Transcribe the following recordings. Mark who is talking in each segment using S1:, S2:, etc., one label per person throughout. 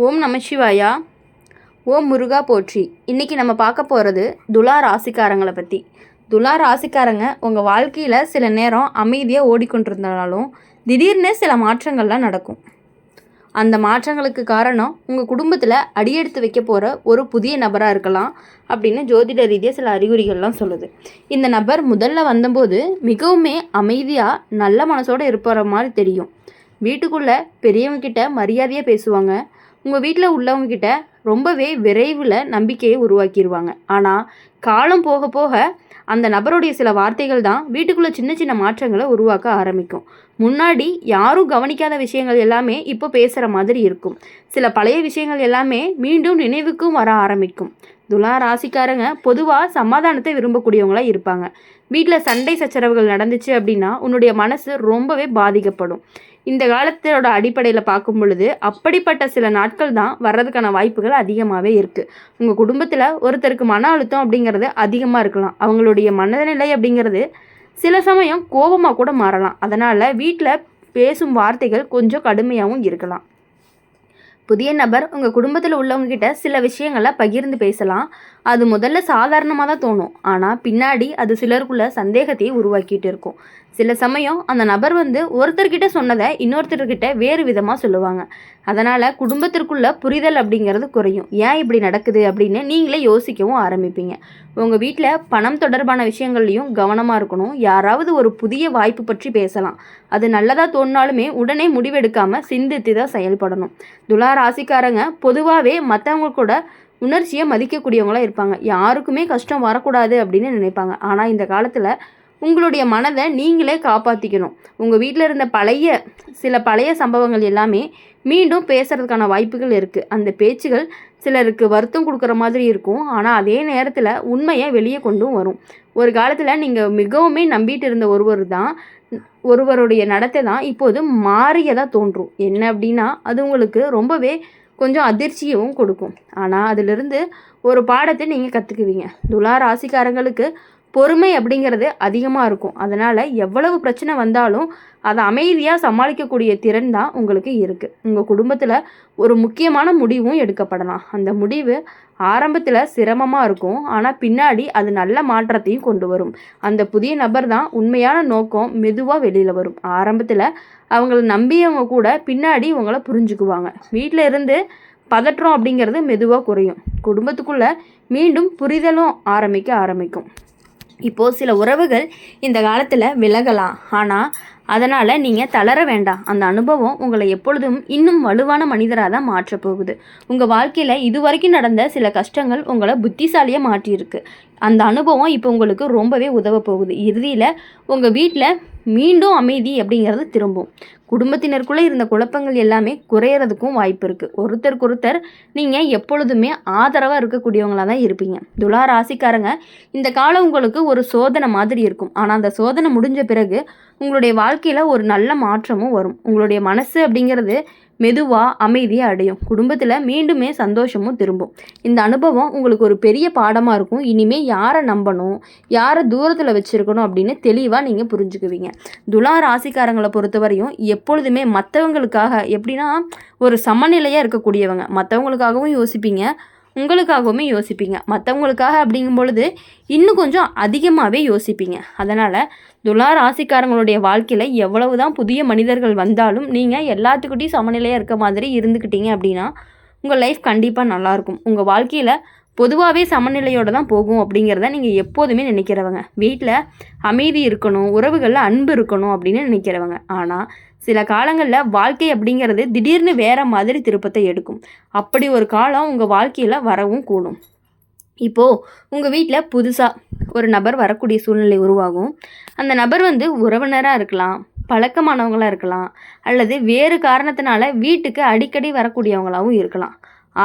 S1: ஓம் நமசிவாயா. ஓம் முருகா போற்றி. இன்றைக்கி நம்ம பார்க்க போகிறது துலா ராசிக்காரங்களை பற்றி. துலா ராசிக்காரங்க உங்கள் வாழ்க்கையில் சில நேரம் அமைதியாக ஓடிக்கொண்டிருந்தாலும் திடீர்னு சில மாற்றங்கள்லாம் நடக்கும். அந்த மாற்றங்களுக்கு காரணம் உங்கள் குடும்பத்தில் அடியெடுத்து வைக்க போகிற ஒரு புதிய நபராக இருக்கலாம் அப்படின்னு ஜோதிட ரீதியாக சில அறிகுறிகள்லாம் சொல்லுது. இந்த நபர் முதல்ல வந்தபோது மிகவுமே அமைதியாக நல்ல மனசோடு இருப்பற மாதிரி தெரியும். வீட்டுக்குள்ளே பெரியவங்கக்கிட்ட மரியாதையாக பேசுவாங்க. உங்கள் வீட்டில் உள்ளவங்கக்கிட்ட ரொம்பவே விரைவில் நம்பிக்கையை உருவாக்கிடுவாங்க. ஆனால் காலம் போக போக அந்த நபருடைய சில வார்த்தைகள் தான் வீட்டுக்குள்ளே சின்ன சின்ன மாற்றங்களை உருவாக்க ஆரம்பிக்கும். முன்னாடி யாரும் கவனிக்காத விஷயங்கள் எல்லாமே இப்போ பேசுகிற மாதிரி இருக்கும். சில பழைய விஷயங்கள் எல்லாமே மீண்டும் நினைவுக்கும் வர ஆரம்பிக்கும். துலா ராசிக்காரங்க பொதுவாக சமாதானத்தை விரும்பக்கூடியவங்களாக இருப்பாங்க. வீட்டில் சண்டை சச்சரவுகள் நடந்துச்சு அப்படின்னா உன்னுடைய மனசு ரொம்பவே பாதிக்கப்படும். இந்த காலத்தோட அடிப்படையில் பார்க்கும் பொழுது அப்படிப்பட்ட சில நாட்கள் தான் வர்றதுக்கான வாய்ப்புகள் அதிகமாகவே இருக்குது. உங்கள் குடும்பத்தில் ஒருத்தருக்கு மன அழுத்தம் அப்படிங்கிறது அதிகமாக இருக்கலாம். அவங்களுடைய மனநிலை அப்படிங்கிறது சில சமயம் கோபமாக கூட மாறலாம். அதனால் வீட்டில் பேசும் வார்த்தைகள் கொஞ்சம் கடுமையாகவும் இருக்கலாம். புதிய நபர் உங்கள் குடும்பத்தில் உள்ளவங்ககிட்ட சில விஷயங்களை பகிர்ந்து பேசலாம். அது முதல்ல சாதாரணமாக தான் தோணும். ஆனால் பின்னாடி அது சிலருக்குள்ள சந்தேகத்தையே உருவாக்கிட்டு இருக்கும். சில சமயம் அந்த நபர் ஒருத்தர்கிட்ட சொன்னதை இன்னொருத்தர்கிட்ட வேறு விதமாக சொல்லுவாங்க. அதனால் குடும்பத்திற்குள்ள புரிதல் அப்படிங்கிறது குறையும். ஏன் இப்படி நடக்குது அப்படின்னு நீங்களே யோசிக்கவும் ஆரம்பிப்பீங்க. உங்கள் வீட்டில் பணம் தொடர்பான விஷயங்கள்லையும் கவனமாக இருக்கணும். யாராவது ஒரு புதிய வாய்ப்பு பற்றி பேசலாம். அது நல்லதாக தோணினாலுமே உடனே முடிவெடுக்காமல் சிந்தித்து தான் செயல்படணும். துலா ராசிக்காரங்க பொதுவாகவே மற்றவங்க கூட உணர்ச்சியை மதிக்கக்கூடியவங்களாக இருப்பாங்க. யாருக்குமே கஷ்டம் வரக்கூடாது அப்படின்னு நினைப்பாங்க. ஆனால் இந்த காலத்தில் உங்களுடைய மனதை நீங்களே காப்பாற்றிக்கணும். உங்கள் வீட்டில் இருந்த சில பழைய சம்பவங்கள் எல்லாமே மீண்டும் பேசுகிறதுக்கான வாய்ப்புகள் இருக்குது. அந்த பேச்சுகள் சிலருக்கு வருத்தம் கொடுக்குற மாதிரி இருக்கும். ஆனால் அதே நேரத்தில் உண்மையை வெளியே கொண்டும் வரும். ஒரு காலத்தில் நீங்கள் மிகவுமே நம்பிட்டு இருந்த ஒருவருடைய நடத்தை தான் இப்போது மாறியதாக தோன்றும். என்ன அப்படின்னா அது உங்களுக்கு ரொம்பவே கொஞ்சம் அதிர்ச்சியும் கொடுக்கும். ஆனால் அதிலிருந்து ஒரு பாடத்தை நீங்கள் கற்றுக்குவீங்க. துலா ராசிக்காரங்களுக்கு பொறுமை அப்படிங்கிறது அதிகமாக இருக்கும். அதனால் எவ்வளவு பிரச்சனை வந்தாலும் அதை அமைதியாக சமாளிக்கக்கூடிய திறன் தான் உங்களுக்கு இருக்குது. உங்கள் குடும்பத்தில் ஒரு முக்கியமான முடிவும் எடுக்கப்படலாம். அந்த முடிவு ஆரம்பத்தில் சிரமமாக இருக்கும். ஆனால் பின்னாடி அது நல்ல மாற்றத்தையும் கொண்டு வரும். அந்த புதிய நபர் தான் உண்மையான நோக்கம் மெதுவாக வெளியில் வரும். ஆரம்பத்தில் அவங்கள நம்பியவங்க கூட பின்னாடி உங்களை புரிஞ்சுக்குவாங்க. வீட்டில் இருந்து பதற்றம் அப்படிங்கிறது மெதுவாக குறையும். குடும்பத்துக்குள்ளே மீண்டும் புரிதலும் ஆரம்பிக்கும். இப்போது சில உறவுகள் இந்த காலத்தில் விலகலாம். ஆனால் அதனால் நீங்கள் தளர வேண்டாம். அந்த அனுபவம் உங்களை எப்பொழுதும் இன்னும் வலுவான மனிதராக தான் மாற்றப்போகுது. உங்கள் வாழ்க்கையில் இதுவரைக்கும் நடந்த சில கஷ்டங்கள் உங்களை புத்திசாலியாக மாற்றியிருக்கு. அந்த அனுபவம் இப்போ உங்களுக்கு ரொம்பவே உதவ போகுது. இறுதியில் உங்கள் வீட்டில் மீண்டும் அமைதி அப்படிங்கிறது திரும்பும். குடும்பத்தினருக்குள்ளே இருந்த குழப்பங்கள் எல்லாமே குறையிறதுக்கும் வாய்ப்பு இருக்குது. ஒருத்தருக்கொருத்தர் நீங்கள் எப்பொழுதுமே ஆதரவாக இருக்கக்கூடியவங்களாக தான் இருப்பீங்க. துலா ராசிக்காரங்க இந்த காலம் உங்களுக்கு ஒரு சோதனை மாதிரி இருக்கும். ஆனால் அந்த சோதனை முடிஞ்ச பிறகு உங்களுடைய வாழ்க்கையில் ஒரு நல்ல மாற்றமும் வரும். உங்களுடைய மனசு அப்படிங்கிறது மெதுவாக அமைதியாக அடையும். குடும்பத்தில் மீண்டுமே சந்தோஷமும் திரும்பும். இந்த அனுபவம் உங்களுக்கு ஒரு பெரிய பாடமாக இருக்கும். இனிமேல் யாரை நம்பணும், யாரை தூரத்தில் வச்சுருக்கணும் அப்படின்னு தெளிவாக நீங்கள் புரிஞ்சுக்குவீங்க. துலா ராசிக்காரங்களை பொறுத்தவரையும் எப்பொழுதுமே மற்றவங்களுக்காக எப்படின்னா ஒரு சமநிலையாக இருக்கக்கூடியவங்க. மற்றவங்களுக்காகவும் யோசிப்பீங்க, உங்களுக்காகவுமே யோசிப்பீங்க. மற்றவங்களுக்காக அப்படிங்கும் பொழுது இன்னும் கொஞ்சம் அதிகமாகவே யோசிப்பீங்க. அதனால் துலா ராசிக்காரங்களுடைய வாழ்க்கையில் எவ்வளவு தான் புதிய மனிதர்கள் வந்தாலும் நீங்கள் எல்லாத்துக்கிட்டையும் சமநிலையாக இருக்க மாதிரி இருந்துக்கிட்டீங்க அப்படின்னா உங்கள் லைஃப் கண்டிப்பாக நல்லாயிருக்கும். உங்கள் வாழ்க்கையில் பொதுவாகவே சமநிலையோடு தான் போகும் அப்படிங்கிறத நீங்கள் எப்போதுமே நினைக்கிறவங்க. வீட்டில் அமைதி இருக்கணும், உறவுகளில் அன்பு இருக்கணும் அப்படின்னு நினைக்கிறவங்க. ஆனால் சில காலங்களில் வாழ்க்கை அப்படிங்கிறது திடீர்னு வேறு மாதிரி திருப்பத்தை எடுக்கும். அப்படி ஒரு காலம் உங்கள் வாழ்க்கையில் வரவும் கூடும். இப்போது உங்கள் வீட்டில் புதுசாக ஒரு நபர் வரக்கூடிய சூழ்நிலை உருவாகும். அந்த நபர் உறவினராக இருக்கலாம், பழக்கமானவங்களாக இருக்கலாம், அல்லது வேறு காரணத்தினால வீட்டுக்கு அடிக்கடி வரக்கூடியவங்களாகவும் இருக்கலாம்.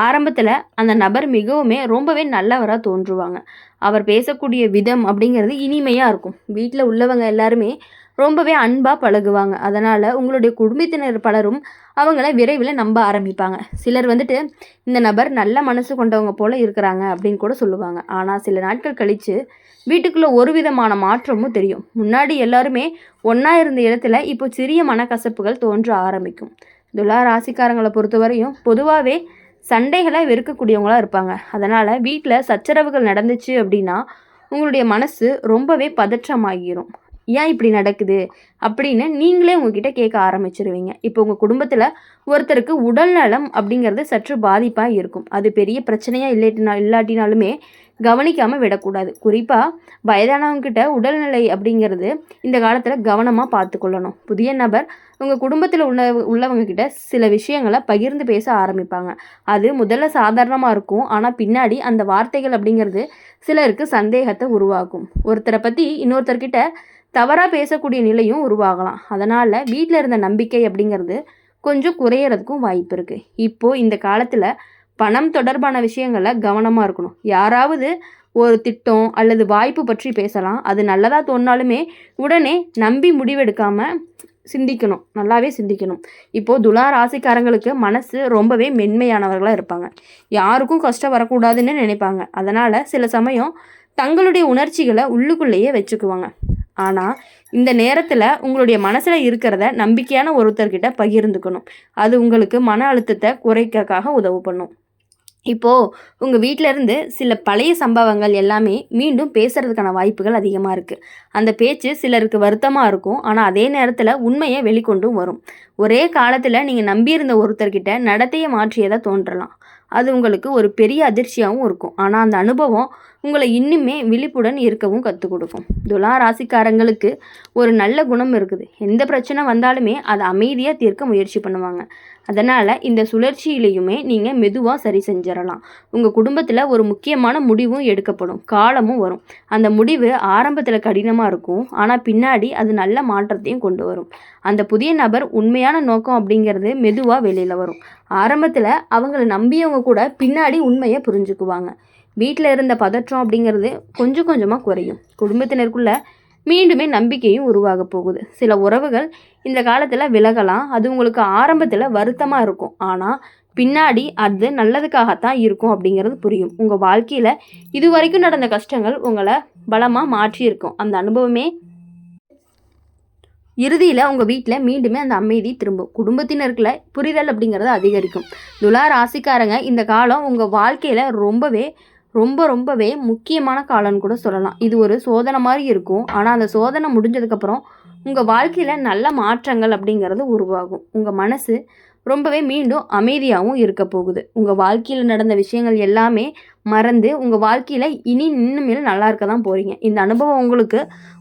S1: ஆரம்பத்தில் அந்த நபர் ரொம்பவே நல்லவராக தோன்றுவாங்க. அவர் பேசக்கூடிய விதம் அப்படிங்கிறது இனிமையாக இருக்கும். வீட்டில் உள்ளவங்க எல்லாருமே ரொம்பவே அன்பாக பழகுவாங்க. அதனால் உங்களுடைய குடும்பத்தினர் பலரும் அவங்கள விரைவில் நம்ப ஆரம்பிப்பாங்க. சிலர் இந்த நபர் நல்ல மனசு கொண்டவங்க போல் இருக்கிறாங்க அப்படின்னு கூட சொல்லுவாங்க. ஆனால் சில நாட்கள் கழித்து வீட்டுக்குள்ளே ஒரு விதமான மாற்றமும் தெரியும். முன்னாடி எல்லாருமே ஒன்றா இருந்த இடத்துல இப்போ சிறிய மனக்கசப்புகள் தோன்ற ஆரம்பிக்கும். துலா ராசிக்காரங்களை பொறுத்தவரையும் பொதுவாகவே சண்டைகளை வெறுக்கக்கூடியவங்களா இருப்பாங்க. அதனால் வீட்டில் சச்சரவுகள் நடந்துச்சு அப்படின்னா உங்களுடைய மனசு ரொம்பவே பதற்றமாகிரும். ஏன் இப்படி நடக்குது அப்படின்னு நீங்களே உங்ககிட்ட கேட்க ஆரம்பிச்சிருவீங்க. இப்போ உங்கள் குடும்பத்தில் ஒருத்தருக்கு உடல் நலம் அப்படிங்கிறது சற்று பாதிப்பாக இருக்கும். அது பெரிய பிரச்சனையாக இல்லாட்டினாலுமே கவனிக்காமல் விடக்கூடாது. குறிப்பாக வயதானவங்ககிட்ட உடல்நிலை அப்படிங்கிறது இந்த காலத்தில் கவனமாக பார்த்துக்கொள்ளணும். புதிய நபர் உங்கள் குடும்பத்தில் உள்ளவங்க கிட்ட சில விஷயங்களை பகிர்ந்து பேச ஆரம்பிப்பாங்க. அது முதல்ல சாதாரணமாக இருக்கும். ஆனால் பின்னாடி அந்த வார்த்தைகள் அப்படிங்கிறது சிலருக்கு சந்தேகத்தை உருவாக்கும். ஒருத்தரை பற்றி இன்னொருத்தர்கிட்ட தவறாக பேசக்கூடிய நிலையும் உருவாகலாம். அதனால் வீட்டில் இருந்த நம்பிக்கை அப்படிங்கிறது கொஞ்சம் குறையிறதுக்கும் வாய்ப்பு இருக்குது. இப்போது இந்த காலத்தில் பணம் தொடர்பான விஷயங்களில் கவனமாக இருக்கணும். யாராவது ஒரு திட்டம் அல்லது வாய்ப்பு பற்றி பேசலாம். அது நல்லதாக தோணினாலுமே உடனே நம்பி முடிவெடுக்காமல் சிந்திக்கணும், நல்லாவே சிந்திக்கணும். இப்போது துலா ராசிக்காரங்களுக்கு மனசு ரொம்பவே மென்மையானவர்களாக இருப்பாங்க. யாருக்கும் கஷ்டம் வரக்கூடாதுன்னு நினைப்பாங்க. அதனால் சில சமயம் தங்களுடைய உணர்ச்சிகளை உள்ளுக்குள்ளேயே வச்சுக்குவாங்க. ஆனால் இந்த நேரத்தில் உங்களுடைய மனசில் இருக்கிறத நம்பிக்கையான ஒருத்தர்கிட்ட பகிர்ந்துக்கணும். அது உங்களுக்கு மன அழுத்தத்தை குறைக்கிறதுக்காக உதவு பண்ணும். இப்போது உங்கள் வீட்டிலேருந்து சில பழைய சம்பவங்கள் எல்லாமே மீண்டும் பேசுகிறதுக்கான வாய்ப்புகள் அதிகமாக இருக்குது. அந்த பேச்சு சிலருக்கு வருத்தமாக இருக்கும். ஆனால் அதே நேரத்தில் உண்மையை வெளிக்கொண்டும் வரும். ஒரே காலத்தில் நீங்கள் நம்பியிருந்த ஒருத்தர்கிட்ட நடத்தையை மாற்றியதாக தோன்றலாம். அது உங்களுக்கு ஒரு பெரிய அதிர்ச்சியாகவும் இருக்கும். ஆனால் அந்த அனுபவம் உங்களை இன்னுமே விழிப்புடன் இருக்கவும் கற்றுக் கொடுக்கும். துலா ராசிக்காரங்களுக்கு ஒரு நல்ல குணம் இருக்குது. எந்த பிரச்சனை வந்தாலுமே அதை அமைதியாக தீர்க்க முயற்சி பண்ணுவாங்க. அதனால் இந்த சுழற்சியிலையுமே நீங்கள் மெதுவாக சரி செஞ்சிடலாம். உங்கள் குடும்பத்தில் ஒரு முக்கியமான முடிவும் எடுக்கப்படும் காலமும் வரும். அந்த முடிவு ஆரம்பத்தில் கடினமாக இருக்கும். ஆனால் பின்னாடி அது நல்ல மாற்றத்தையும் கொண்டு வரும். அந்த புதிய நபர் உண்மையான நோக்கம் அப்படிங்கிறது மெதுவாக வெளியில் வரும். ஆரம்பத்தில் அவங்கள நம்பியவங்க கூட பின்னாடி உண்மையை புரிஞ்சுக்குவாங்க. வீட்டில் இருந்த பதற்றம் அப்படிங்கிறது கொஞ்சம் கொஞ்சமாக குறையும். குடும்பத்தினருக்குள்ள மீண்டுமே நம்பிக்கையும் உருவாக போகுது. சில உறவுகள் இந்த காலத்தில் விலகலாம். அது உங்களுக்கு ஆரம்பத்தில் வருத்தமாக இருக்கும். ஆனால் பின்னாடி அது நல்லதுக்காகத்தான் இருக்கும் அப்படிங்கிறது புரியும். உங்கள் வாழ்க்கையில் இது வரைக்கும் நடந்த கஷ்டங்கள் உங்களை பலமாக மாற்றியிருக்கும். அந்த அனுபவமே இறுதியில் உங்கள் வீட்டில் மீண்டுமே அந்த அமைதி திரும்பும். குடும்பத்தினருக்குள்ள புரிதல் அப்படிங்கிறது அதிகரிக்கும். துலா ராசிக்காரங்க இந்த காலம் உங்கள் வாழ்க்கையில் ரொம்பவே முக்கியமான காலம்னு கூட சொல்லலாம். இது ஒரு சோதனை மாதிரி இருக்கும். ஆனால் அந்த சோதனை முடிஞ்சதுக்கப்புறம் உங்கள் வாழ்க்கையில் நல்ல மாற்றங்கள் அப்படிங்கிறது உருவாகும். உங்கள் மனசு ரொம்பவே மீண்டும் அமைதியாகவும் இருக்க போகுது. உங்கள் வாழ்க்கையில் நடந்த விஷயங்கள் எல்லாமே மறந்து உங்கள் வாழ்க்கையில் இன்னுமேல் நல்லா இருக்க தான் போகிறீங்க. இந்த அனுபவம் உங்களுக்கு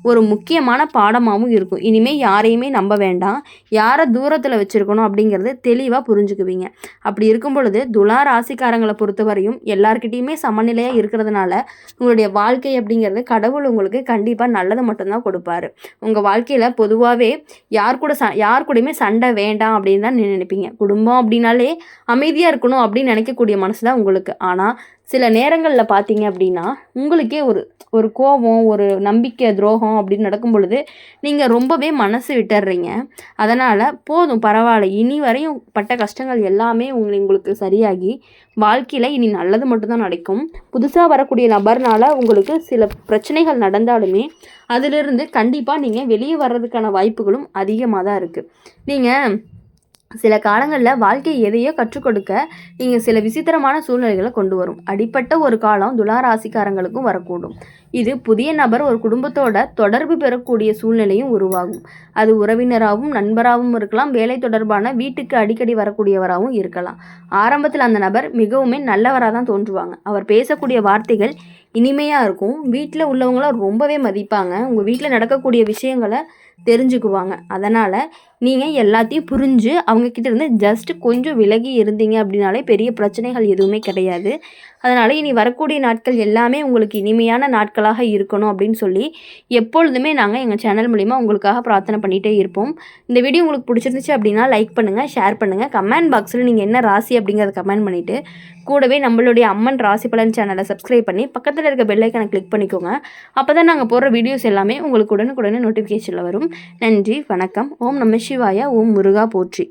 S1: ஒரு முக்கியமான பாடமாகவும் இருக்கும். இனிமேல் யாரையுமே நம்ப வேண்டாம், யாரை தூரத்தில் வச்சுருக்கணும் அப்படிங்கிறது தெளிவாக புரிஞ்சுக்குவீங்க. அப்படி இருக்கும் பொழுது துலா ராசிக்காரங்களை பொறுத்தவரையும் எல்லார்கிட்டையுமே சமநிலையாக இருக்கிறதுனால உங்களுடைய வாழ்க்கை அப்படிங்கிறது கடவுள் உங்களுக்கு கண்டிப்பாக நல்லதை மட்டும்தான் கொடுப்பாரு. உங்கள் வாழ்க்கையில் பொதுவாகவே யார் கூடயுமே சண்டை வேண்டாம் அப்படின்னு தான் நினைப்பீங்க. குடும்பம் அப்படின்னாலே அமைதியாக இருக்கணும் அப்படின்னு நினைக்கக்கூடிய மனசு தான் உங்களுக்கு. ஆனால் சில நேரங்களில் பார்த்தீங்க அப்படின்னா உங்களுக்கே ஒரு கோபம், ஒரு நம்பிக்கை துரோகம் அப்படின்னு நடக்கும் பொழுது நீங்கள் ரொம்பவே மனசு விட்டுடுறீங்க. அதனால் போதும், பரவாயில்ல, இனி வரையும் பட்ட கஷ்டங்கள் எல்லாமே உங்களுக்கு சரியாகி வாழ்க்கையில் இனி நல்லது மட்டும்தான் நடக்கும். புதுசாக வரக்கூடிய நபர்னால் உங்களுக்கு சில பிரச்சனைகள் நடந்தாலுமே அதிலிருந்து கண்டிப்பாக நீங்கள் வெளியே வர்றதுக்கான வாய்ப்புகளும் அதிகமாக தான் இருக்குது. நீங்கள் சில காலங்களில் வாழ்க்கை எதையோ கற்றுக் கொடுக்க நீங்கள் சில விசித்திரமான சூழ்நிலைகளை கொண்டு வரும். அடிப்பட்ட ஒரு காலம் துலா ராசிக்காரங்களுக்கும் வரக்கூடும். இது புதிய நபர் ஒரு குடும்பத்தோட தொடர்பு பெறக்கூடிய சூழ்நிலையும் உருவாகும். அது உறவினராகவும் நண்பராகவும் இருக்கலாம், வேலை தொடர்பான வீட்டுக்கு அடிக்கடி வரக்கூடியவராகவும் இருக்கலாம். ஆரம்பத்தில் அந்த நபர் மிகவுமே நல்லவராக தான் தோன்றுவாங்க. அவர் பேசக்கூடிய வார்த்தைகள் இனிமையாக இருக்கும். வீட்டில் உள்ளவங்களாம் ரொம்பவே மதிப்பாங்க. உங்கள் வீட்டில் நடக்கக்கூடிய விஷயங்களை தெரிஞ்சுக்குவாங்க. அதனால் நீங்கள் எல்லாத்தையும் புரிஞ்சு அவங்கக்கிட்ட இருந்து ஜஸ்ட்டு கொஞ்சம் விலகி இருந்தீங்க அப்படின்னாலே பெரிய பிரச்சனைகள் எதுவுமே கிடையாது. அதனால் இனி வரக்கூடிய நாட்கள் எல்லாமே உங்களுக்கு இனிமையான நாட்களாக இருக்கணும் அப்படின்னு சொல்லி எப்பொழுதுமே நாங்கள் எங்கள் சேனல் மூலிமா உங்களுக்காக பிரார்த்தனை பண்ணிகிட்டே இருப்போம். இந்த வீடியோ உங்களுக்கு பிடிச்சிருந்துச்சு அப்படின்னா லைக் பண்ணுங்கள், ஷேர் பண்ணுங்கள். கமெண்ட் பாக்ஸில் நீங்கள் என்ன ராசி அப்படிங்கிறத கமெண்ட் பண்ணிவிட்டு கூடவே நம்மளுடைய அம்மன் ராசி பலன் சேனலை சப்ஸ்கிரைப் பண்ணி பக்கத்தில் இருக்க பெல் ஐக்கானை கிளிக் பண்ணிக்கோங்க. அப்போ தான் நாங்கள் போடுற வீடியோஸ் எல்லாமே உங்களுக்கு உடனுக்குடனே நோட்டிஃபிகேஷனில் வரும். நன்றி, வணக்கம். ஓம் நம சிவாய. ஓம் முருகா போற்றி.